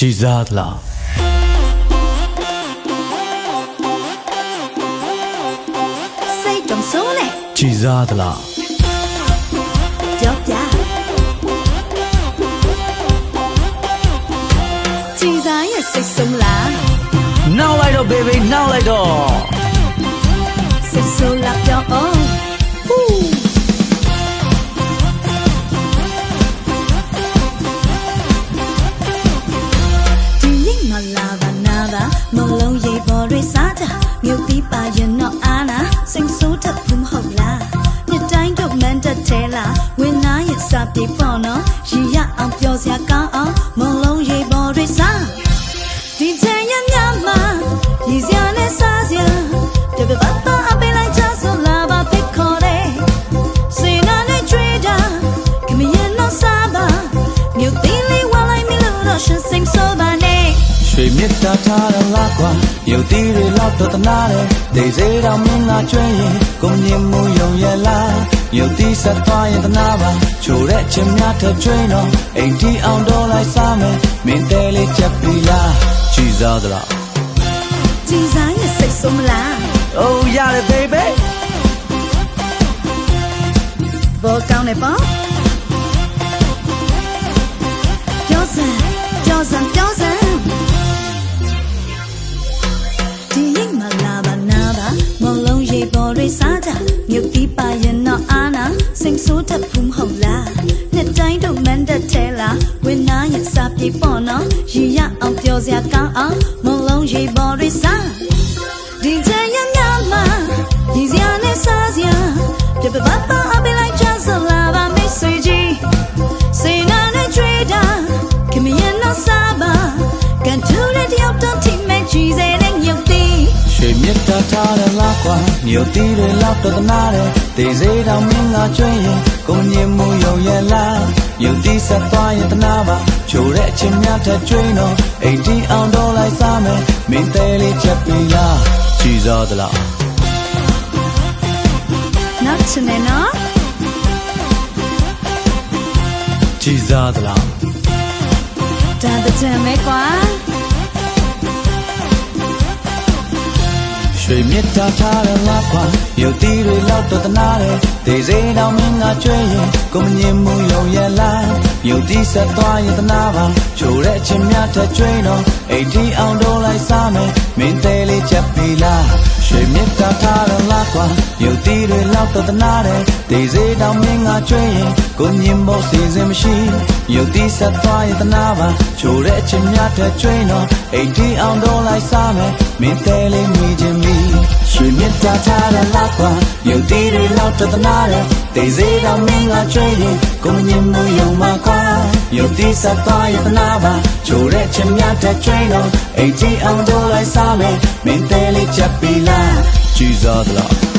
ကြည်စားသလားစိတ်တုံဆိုးလေကြည်စားသလားကြောက်ကြကြည်စားရဲ့စိတ်ဆုံးလားနောက်လိုက်တော့ baby နောက်လိုက်တော့စိတ်ဆိုးလာပြောင်းအောင်မလုံးရိပ်ပေါ်တွေစားကြမြို့ပြီးပါရင်တော့အားနာစိတ်ဆိုးတတ်ဘူးမဟုတ်လားညတိုင်းတော့မန်တက်သေးလားဝင်နာရဲ့စာပြေပေါ့နော်ရည်ရအောင်ပြောစရာကောင်းအောင်မလုံးရိပ်ပေါ်တွေစားဒီချင်ရမြမှာရည်စရာနဲ့စားစရာတပပပအပေးလိုက်ချဆိုလာပါဖိတ်ခေါ်တယ်စေနာနဲ့ကြွေးတာခမရင်တော့စားပါမြို့သေးလေးဝါလိုက်မလို့တော့ရှင်စိတ်ဆိုးပါနဲ့ရွှေမြစ်တာထားရလားကွာရုပ်သီးတွေလောက်တော့တနာတယ်ဒေစေးတော်မင်းကကျွေးရင်ကိုမြင်မှုယုံရလားရုပ်သီးဆက်သွားရင်တနာပါချိုတဲ့ချင်များထကျွေးတော့အိမ်တီအောင်တော့လိုက်စားမယ်မင်းတဲလေးချက်ပြီးလားကြည်စားသလားကြည်စားရဲ့စိတ်ဆုံးမလား Oh ရတယ် baby ဘောကောင်းနေပေါ့ပြောစမ်းပြောစမ်းပြောစမ်းမလုံးရိပ်ပေါ်တွေစားကြမြို့ပြီးပါရင်တော့အားနာစိတ်ဆိုးတတ်ဘူးမဟုတ်လားနှစ်တိုင်းတော့မန်တက်သေးလားဝင်နာရဲ့စာပြေပေါ့နော်ရည်ရအောင်ပြောစရာကောင်းအောင်မလုံးရိပ်ပေါ်တွေစားဒီချင်ရမြမှာရည်စရာနဲ့စားစရာပြပပပအပေးလိုက်ချစလာပါမိတ်ဆွေကြီးစေနာနဲ့ကြွေးတာခမရင်တော့စားပါကန်ထူတဲ့တယောက်တော့ထိမဲ့ကြီးစေတဲ့ညုတ်တီရွှေမြစ်တာထားရလားကွာမြို့သီးတွေလောက်တော့တနာတယ်ဒေစေးတော်မင်းကကျွေးရင်ကိုမြင်မှုယုံရလားမြို့သီးဆက်သွားရင်တနာပါချိုတဲ့အချင်းများထကျွေးတော့အိမ်တီအောင်တော့လိုက်စားမယ်မင်းတဲလေးချက်ပြီးလားကြည်စားသလားနောက်ချင်တယ်နော်ကြည်စားသလားဒါတကြံမဲကွာရွှေမြစ်တာထားရလားကွာမြို့သီးတွေလောက်တော့တနာတယ်ဒေစေးတော်မင်းကကျွေးရင်ကိုမြင်မှုယုံရလားမြို့သီးဆက်သွားရင်တနာပါချိုတဲ့အချင်းများထကျွေးတော့အိမ်တီအောင်တော့လိုက်စားမယ်မင်းတဲလေးချက်ပြီးလားရွှေမြစ်တာထားရလားကွာမြို့သီးတွေလောက်တော့တနာတယ်ဒေစေးတော်မင်းကကျွေးရင်ကိုမြင်ဖို့စီစဉ်မရှိမြို့သီးဆက်သွားရင်တနာပါချိုတဲ့အချင်းများထကျွေးတော့အိမ်တီအောင်တော့လိုက်စားမယ်မင်းတဲလေးမိခြင်းမီရွှေမြစ်တာထားရလားကွာမြို့သီးတွေလောက်တော့တနာတယ်ဒေစေးတော်မင်းကကျွေးရင်ကိုမြင်မှုယုံမှာကွာမြို့သီးဆက်သွားရင်တနာပါချိုတဲ့ချင်များထကျွေးတော့အိမ်တီအောင်တော့လိုက်စားမယ်မင်းတဲလေးချက်ပြီးလားကြည်စားသလား